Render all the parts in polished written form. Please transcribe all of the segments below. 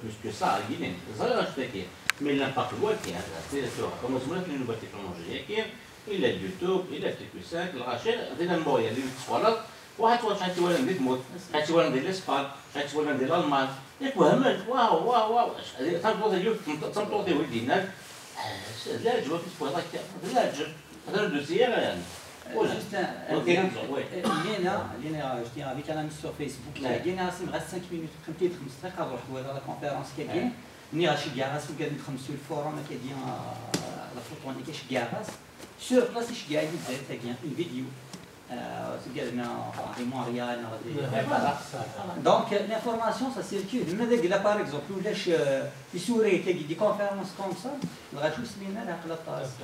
plus que ça, mais l'impact c'est comme les nouvelles technologies, il a YouTube, il a TQ5, le rachet, il a المويه اللي تسوالط واحد شحال تولى ندير تموت شحال تولى ندير الاسبان شحال تولى ندير الالمان ياك وهمت واو واو واو تنطوطي اليوم تنطوطي ولدينا لا عجبك تبغي لا عجب هذا الدوسيه يعني Juste je tiens avec un ami sur Facebook, il reste 5 minutes, je vais la conférence qui est ni Rachid Garas ou Gabi sur le forum qui est la photo on est Garas sur place je gagne une vidéo c'est Montréal donc l'information ça circule mais là par exemple où les souris qui des conférences comme ça le rajouter لنا la place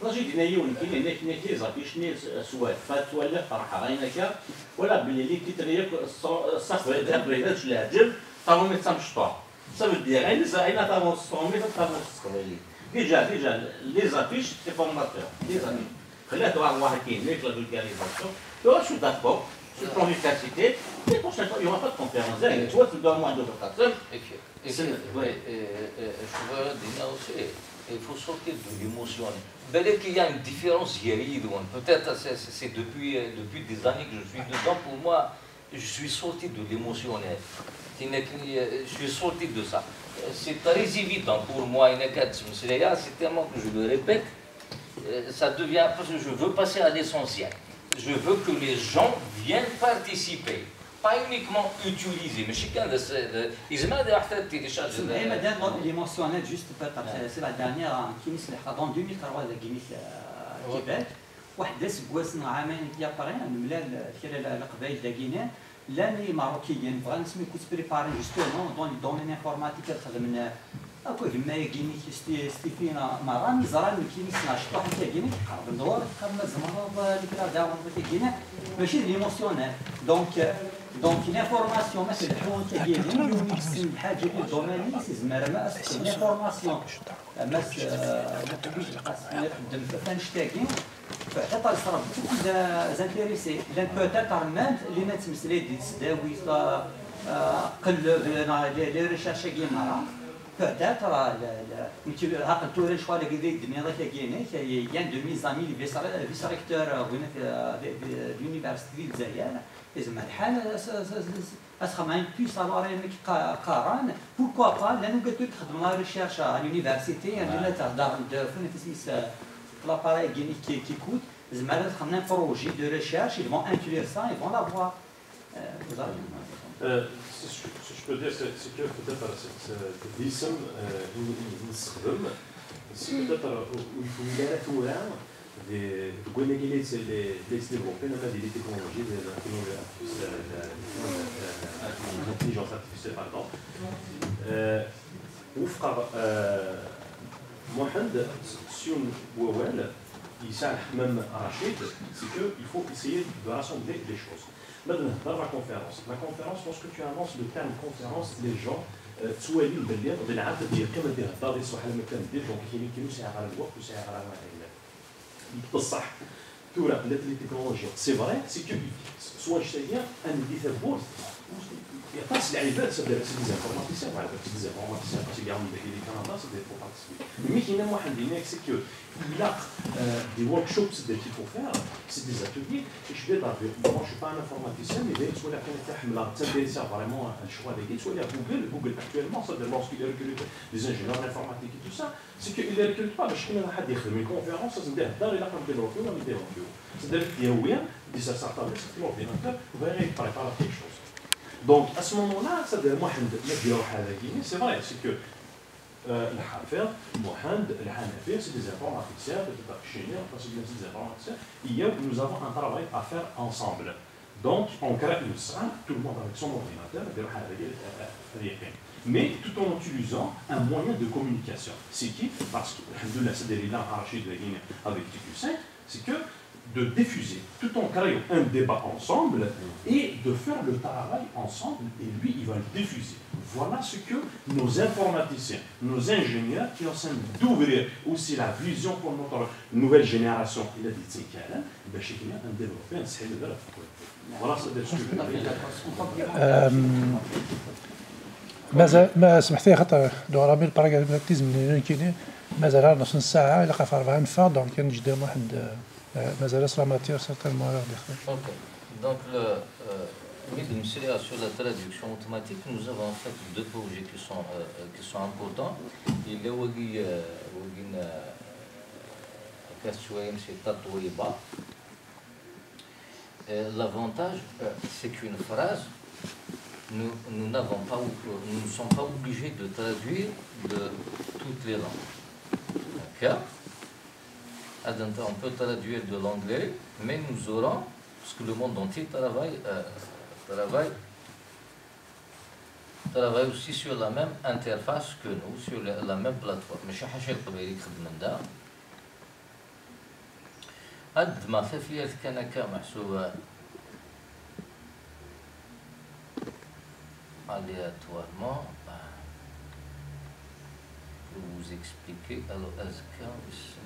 رجيت نايون كاين هناك زعفيش ني سواد فتولى فرحه غينك ولا بلي لي تيتريك الصف هذا العجل طاهو ما تمشطوا صافي دير غير زعينا طاهو الصومي طاهو الصقلي ديجا لي زافيش سي فورماتور لي زافيش خلات واحد كاين ليك لا فولغاريزاسيون تو شو داكور sur l'université, et pour cette fois, il n'y aura pas de conférence. Tu vois, tu dois au moins deux personnes. Je veux dire aussi, il faut sortir de l'émotion. Peut-être qu'il y a une différence guéride, peut-être c'est depuis des années que je suis dedans. Pour moi, je suis sorti de l'émotionnel. Je suis sorti de ça. C'est très évident pour moi, c'est tellement que je le répète, ça devient, parce que je veux passer à l'essentiel. Je veux que les gens viennent participer. Pas uniquement utiliser, mais chacun de ces. Ils m'ont téléchargé. L'émotionnel, juste c'est la dernière qui en 2003 de Québec. واحد سكواس عامين يابرين الملال كلا القبائل داكينا لاني ماروكيين بغا نسمي كنت بريباري جوستومون دون الدومين انفورماتيك خدمنا اكو كما كيني ستيفينا مراني زران كيني سناش طاح كيني قرب الدور كما زمرض اللي كلا داون كيني ماشي ليموسيونيل دونك لانفورماسيون مثلا الحون كيجيني يمكن الحاجه ديال الدومين سي زمر ما لانفورماسيون ما نخدم فنشتاكي فحتى صرا beaucoup d'intéressés peut-être même اللي ما تمثلي دي تداوي قلب لي ريشيرش كيما peut-être هاك توري شوا اللي قدي الدنيا ذاك كاينه كاين دو ميز امي لي فيس ريكتور هنا في l'université ديال الجزائر زعما الحال اسخما بي سافوار قارن pourquoi pas لانه قلت لك خدم لا ريشيرش على l'université اللي تهضر فين تسميس l'appareil qui écoute, ils ont un projet de recherche, ils vont inclure ça, ils vont l'avoir. Ce que je peux dire, c'est que peut-être cette disem, c'est peut-être où il faut y aller tout là, de connaître les développés, les technologies, l'intelligence artificielle, pardon. Mohamed, si il s'arrête même à Rachid, c'est qu'il faut essayer de rassembler les choses. Maintenant, dans la conférence, lorsque tu annonces le terme conférence, les gens, تسوالي باللي بالعاده ديال كما دير الدار يصبح على المكان ديال دونك كاين يساعد على الوقت ويساعد على المعلومات. بصح تورا قلت لي تكنولوجيا سي فري سي كو سوا شتاهي ان دي ثبوت يقاس العباد سي ديزانفورماتيسيان على بالك ديزانفورماتيسيان parce qu'il y a des Canada c'est des pour participer mais كاين واحد اللي c'est que il a des workshops qu'il faut faire c'est des ateliers et je vais moi je suis pas un informaticien mais soit la كانت تحمل تدريسها vraiment un choix des guides soit il y a Google actuellement ça lorsqu'il recrute des ingénieurs informatiques et tout ça c'est qu'il ne recrute pas باش كاين واحد يخدم une conférence ça ندير الدار الى كان ديفلوبي ولا ديفلوبي c'est-à-dire يوميا دي ça s'attend c'est l'ordinateur va préparer quelque chose. Donc à ce moment-là, ça veut dire c'est vrai, c'est que le Hafer, Mohamed, le Hanafi, c'est des informaticiens, peut-être ingénieurs, c'est des informaticiens. Hier, nous avons un travail à faire ensemble. Donc on crée une salle, tout le monde avec son ordinateur, mais tout en utilisant un moyen de communication. C'est qui? Parce que c'est là avec TQ5, c'est que de diffuser, tout en créant un débat ensemble et de faire le travail ensemble et lui il va le diffuser. Voilà ce que nos informaticiens, nos ingénieurs qui essaient d'ouvrir aussi la vision pour notre nouvelle génération. Il a dit c'est qu'elle un développeur, c'est le voilà ce que ما سمحت لي خاطر لو رامي البراغماتيزم اللي كاين مازال نص ساعه الا في 4 نفار دونك كان قدام واحد مازال صرا ماتير سيرتانمون غادي. Ok. Donc, sur la traduction automatique, nous avons en fait deux projets qui sont importants. Il est l'avantage, c'est qu'une phrase, nous ne sommes pas obligés de traduire de toutes les langues. D'accord? On peut traduire de l'anglais, mais nous aurons, parce que le monde entier travaille aussi sur la même interface que nous, sur la même plateforme. ماشي حاجة القبائل يخدم ده. قد ما خفيت كان كمحسوبة aléatoirement. Je vais vous expliquer. Alors, Azkar ici.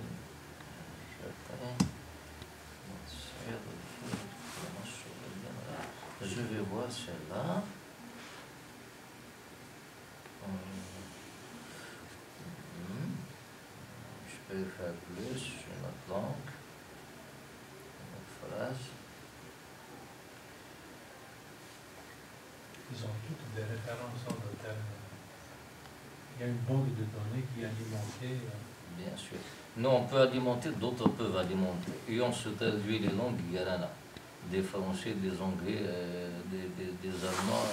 Je vais voir celle-là. Je peux faire plus sur notre langue. Notre phrase. Ils ont toutes des références en termes. Il y a une banque de données qui est alimentée. Bien sûr. Nous, on peut alimenter, d'autres peuvent alimenter. Et on se traduit les langues, il y en a. Des Français, des Anglais, des Allemands.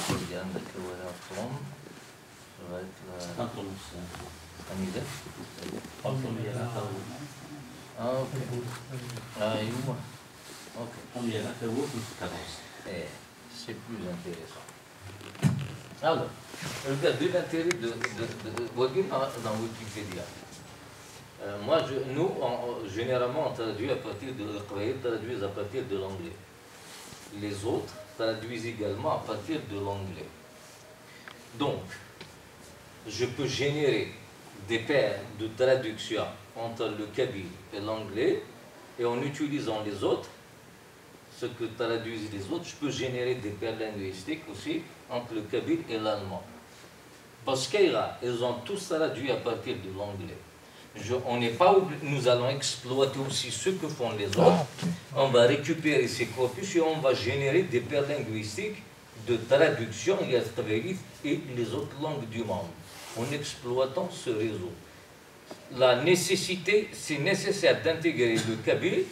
Il y en a qui vont apprendre. Ça va être la... Un idée. Ah, ok. Ah, et où? Ok. C'est plus intéressant. Alors, regardez l'intérêt de dans Wikipédia. Nous, généralement, on traduit à partir de traduisent à partir de l'anglais. Les autres traduisent également à partir de l'anglais. Donc, je peux générer des paires de traduction entre le kabyle et l'anglais, et en utilisant les autres, ce que traduisent les autres, je peux générer des paires linguistiques aussi entre le kabyle et l'allemand. Parce qu'ils ont tous traduit à partir de l'anglais. Nous allons exploiter aussi ce que font les autres. On va récupérer ces corpus et on va générer des paires linguistiques de traduction et les autres langues du monde en exploitant ce réseau. La nécessité, c'est nécessaire d'intégrer le kabyle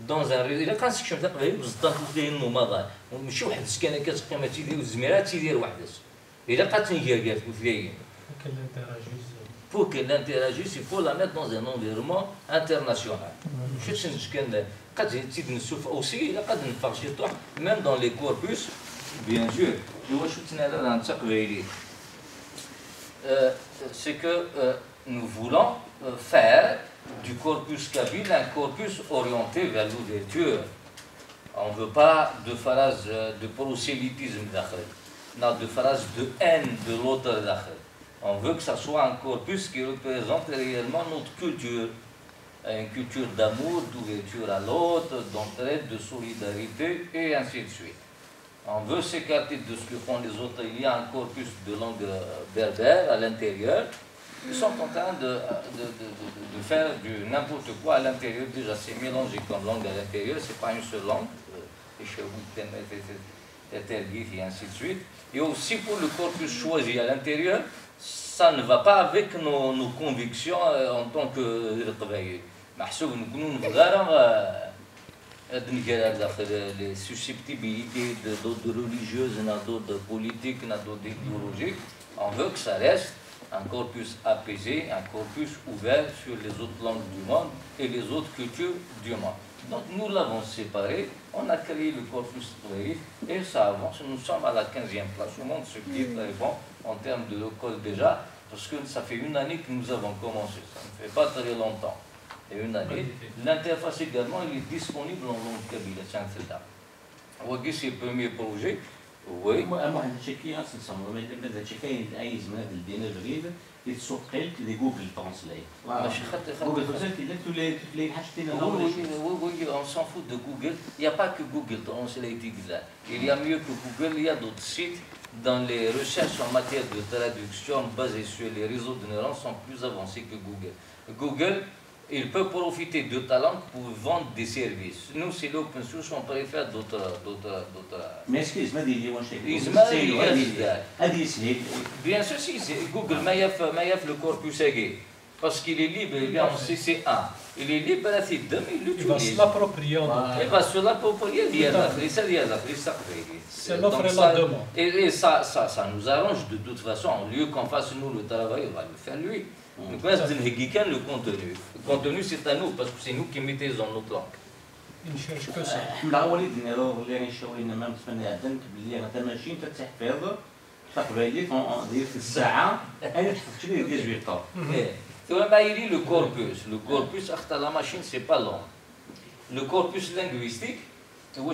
dans un réseau. إلا كان سكشم تقبل بزطان تدير النماذج ومشي واحد السكانة كتبقى ما تيدير الزميرات تيدير وحدس. إلا قات نجاكات وثلاثين. Pour qu'elle interagisse, il faut la mettre dans un environnement international. Aussi, même dans les corpus, bien sûr. C'est que nous voulons faire du corpus kabyle un corpus orienté vers l'ouverture. On ne veut pas de phrases de prosélytisme d'Akhred, de phrases de haine de l'autre d'Akhred. On veut que ça soit un corpus qui représente réellement notre culture. Une culture d'amour, d'ouverture à l'autre, d'entraide, de solidarité, et ainsi de suite. On veut s'écarter de ce que font les autres. Il y a un corpus de langue berbère à l'intérieur. Ils sont en train de faire du n'importe quoi à l'intérieur. Déjà, c'est mélangé comme langue à l'intérieur. Ce n'est pas une seule langue. Et ainsi de suite. Et aussi pour le corpus choisi à l'intérieur, ça ne va pas avec nos convictions en tant que travailleurs. Les susceptibilités d'autres religieuses, d'autres politiques, d'autres idéologiques. On veut que ça reste un corpus apaisé, un corpus ouvert sur les autres langues du monde et les autres cultures du monde. Donc nous l'avons séparé, on a créé le corpus théorique et ça avance. Nous sommes à la 15e place au monde, ce qui est très bon en termes de l'école déjà, parce que ça fait une année que nous avons commencé, ça ne fait pas très longtemps. Et une année. L'interface également, il est disponible en langue kabyle, c'est un fait là. Vous voyez, c'est le premier projet. Oui. Moi, j'ai checké, j'ai checké, يتسوقل في جوجل ترانسليت. Google Translate, tous les hashtags. Oui, on s'en fout de Google. Il n'y a pas que Google Translate. Il y a mieux que Google, il y a d'autres sites dans les recherches en matière de traduction basées sur les réseaux de neurones sont plus avancées que Google. Google, il peut profiter de ta langue pour vendre des services. Nous, c'est l'open source, on préfère d'autres... Mais excuse-moi, dis-moi, Bien sûr, si, Google, il y a le corpus agé. Parce qu'il est libre, il est en CC1. Il est libre, il l'utilise. Il va se l'approprier. Il va se l'approprier, c'est l'offre et la demande. Et ça nous arrange de toute façon. Au lieu qu'on fasse nous le travail, on va le faire lui. Donc, on va se dire le contenu. Le contenu, c'est à nous, parce que c'est nous qui mettons dans notre langue. Il ne cherche que ça. لا وليد اللي غنشاوري لنا ما نتمنى عندك باللي غدا ماشي انت تحفظ تقبالي ديال الساعه انا تحفظت لي 18 طاب. Tu vois, il dit le corpus. Le corpus, à la machine, c'est pas long. Le corpus linguistique, nous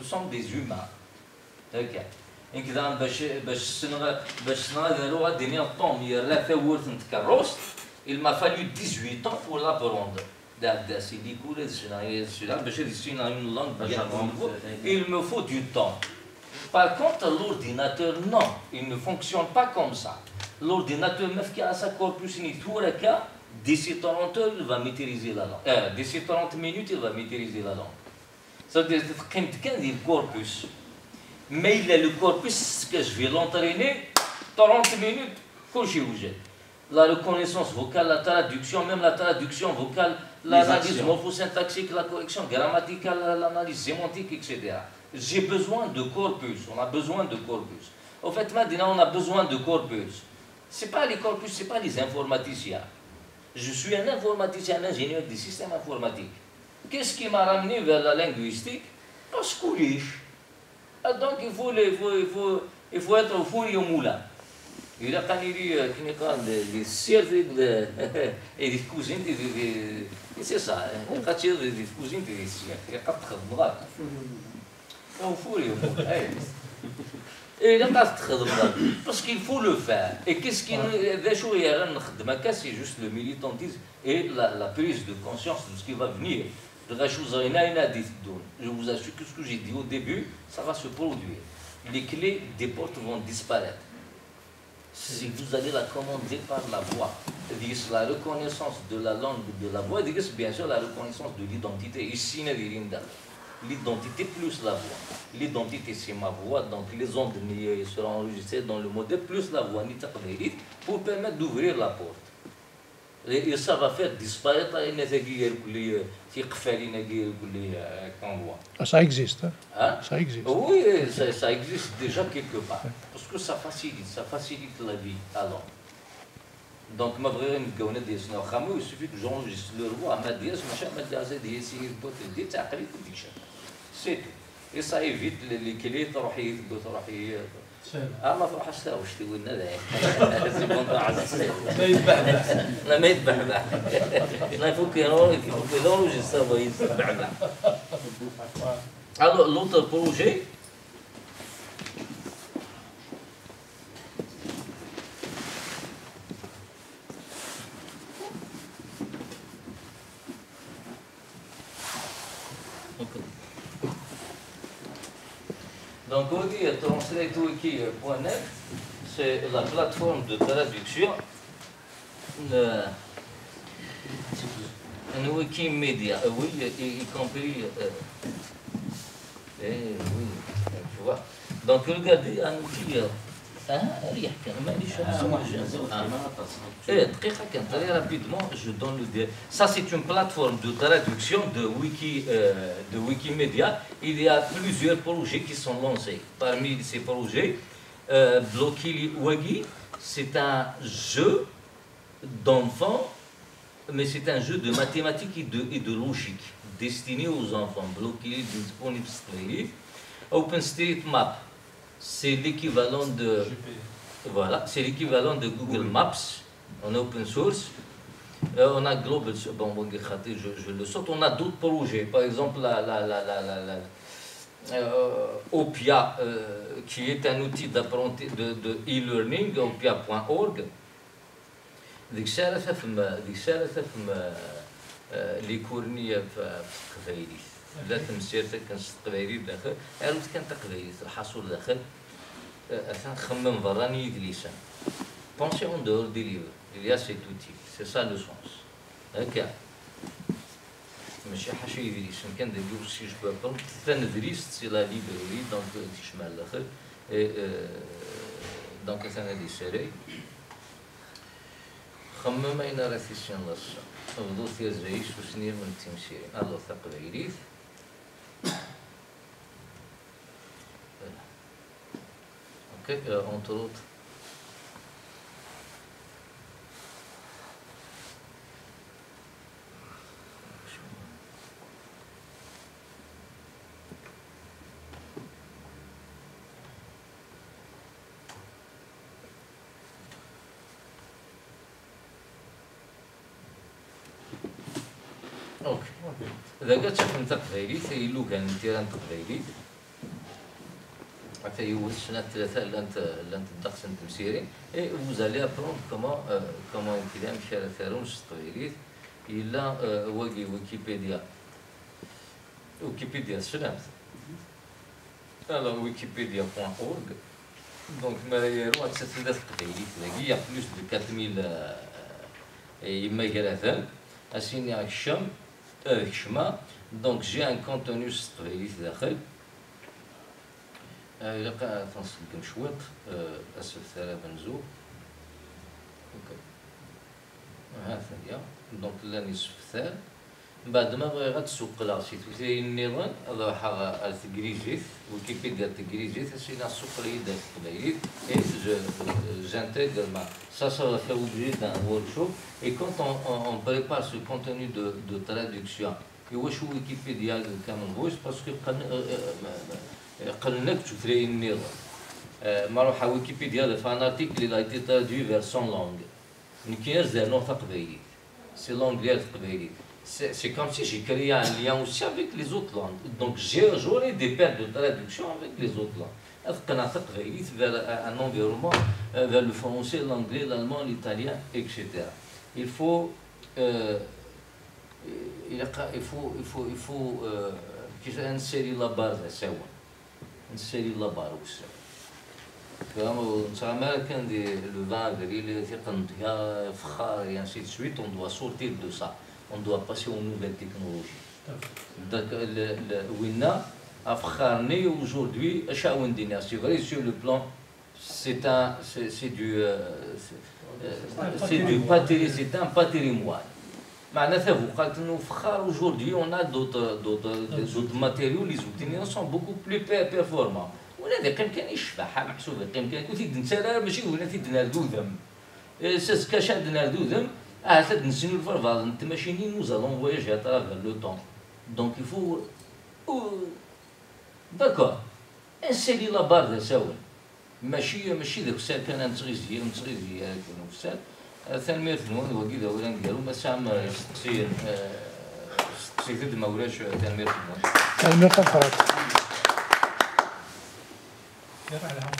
sommes des humains. Il m'a fallu 18 ans pour l'apprendre. Il me faut du temps. Par contre, l'ordinateur, non, il ne fonctionne pas comme ça. L'ordinateur, même qui a sa corpus, d'ici 30 heures, il va maîtriser la langue. D'ici 30 minutes, il va maîtriser la langue. C'est-à-dire qu'il y a le corpus. Mais il a le corpus que je vais l'entraîner 30 minutes, quand je vous jette. La reconnaissance vocale, la traduction, même la traduction vocale, l'analyse morphosyntaxique, la correction grammaticale, l'analyse sémantique, etc. J'ai besoin de corpus, on a besoin de corpus. En fait, maintenant, on a besoin de corpus. Ce n'est pas les corpus, ce n'est pas les informaticiens. Je suis un informaticien, un ingénieur des systèmes informatiques. Qu'est-ce qui m'a ramené vers la linguistique? Parce que donc, il faut être au four et au moulin. Il a quand il dit des services et des cousines, c'est ça, quand il y a des cousines, il y a 4 bras. Au four et au moulin. Et il a 4 bras. Parce qu'il faut le faire. Et qu'est-ce qu'il y a? C'est juste le militantisme et la prise de conscience de ce qui va venir. Je vous assure que ce que j'ai dit au début, ça va se produire. Les clés des portes vont disparaître. Si vous allez la commander par la voix, la reconnaissance de la langue de la voix, bien sûr la reconnaissance de l'identité. Ici, l'identité plus la voix. L'identité, c'est ma voix, donc les ondes seront enregistrées dans le modèle plus la voix, pour permettre d'ouvrir la porte. Et ça va faire disparaître les qu'on voit. Ça existe. Hein? Ça existe. Oui, ça existe déjà quelque part. Parce que ça facilite la vie alors. Donc, il suffit que j'enregistre le voix, c'est tout. Et ça évite les clés. ما فرحش لا واش تقول لنا سي بون لا ما يتبعبع لا faut que l'enregistrement يتبعبع. Alors l'autre projet, donc on dit TranslateWiki.net, c'est la plateforme de traduction un Wikimedia, oui, y compris, oui, tu vois. Donc regardez un outil, très rapidement, je donne le. Ça, c'est une plateforme de traduction de Wikimedia. Il y a plusieurs projets qui sont lancés. Parmi ces projets, Blockly Wagi, c'est un jeu d'enfants, mais c'est un jeu de mathématiques et de logique destiné aux enfants. Blockly disponible. OpenStreetMap, c'est l'équivalent de. Voilà, c'est l'équivalent de Google Maps en open source. On a Global, bon, je le saute. On a d'autres projets, par exemple Opia, qui est un outil d'apprentissage de e-learning, opia.org. ديك الساعة فهم لي كورنية في قفايلي لا تمسيرتك كنص تقبايلي داخل عرفت كان تقبايلي الحصول داخل أثناء خمم براني يدليسان بونسي اون دور دي ليفر il y a cet outil c'est ça le sens هكا ماشي حاجه يدريس كان ندير سي جو بابل تندريس سي لا ليبراري دونك تشمل الاخر دونك انا دي سيري خمم اين راسيشن لاصا فضلت يا زعيش وسنير من التمشيري الله ثقبيليث اوكي entre autres اوكي اذا قلت شفت تقبيلي ثيلو كان تيران تقبيلي حتى يولد سنه ثلاثه لانت الدقس تمسيري اي vous allez apprendre comment يمكن مشى ثارون تقبيلي الا واقي ويكيبيديا سلامت alors wikipedia.org donc ملاييرو ثلاث تقبيلي تلاقي بلوس دو 4000 يما كراثان اسيني الشام كشما دونك جي ان كونتوني ستريت داخل إلا تنصدق شويط أسفل ثلاثة نزول اوكي هذا هي دونك لا نصف ثال بعد ما بغي غتسوق لاسيت وثي النظام هذا حا تجريجيت ويكيبيديا تجريجيت سينا السوق لي داك قبيليت اي j'intègre ça va faire l'objet d'un workshop et quand on prépare ce contenu de traduction et واش هو ويكيبيديا كامل فويس باسكو قلناك تفري النظام مروح على ويكيبيديا فان ارتيكل اللي ايتي ترادوي فير سون لونغ مكيناش دار نوع قبيليت سي لونغ ديال قبيليت c'est comme si j'ai créé un lien aussi avec les autres langues. Donc j'aurai des paires de traduction avec les autres langues. Vers un environnement, vers le français, l'anglais, l'allemand, l'italien, etc. Il faut une série la base سوا. Une série la base سوا. كان le vin اللي تقنطها فخار et ainsi de suite, on doit sortir de ça. On doit passer aux nouvelles technologies. Donc, aujourd'hui, c'est vrai sur le plan, c'est un patrimoine. Aujourd'hui, on a d'autres matériaux, les outils sont beaucoup plus performants. ولا كان يشبح محسوب كان كنت نسرا ماشي ولاتي دنردو ذم ساس كاشا دنردو ذم هاد نسينو الفرفاض انت ماشيني nous allons voyager à travers le temps donc il faut d'accord انسالي لا بارد سوا ماشي ذاك الساعه كان نتغيزي كانوا في الساعه ثاني مثلون وكي داولا نديرو ما سام استقصي ما ولاش ثاني مثلون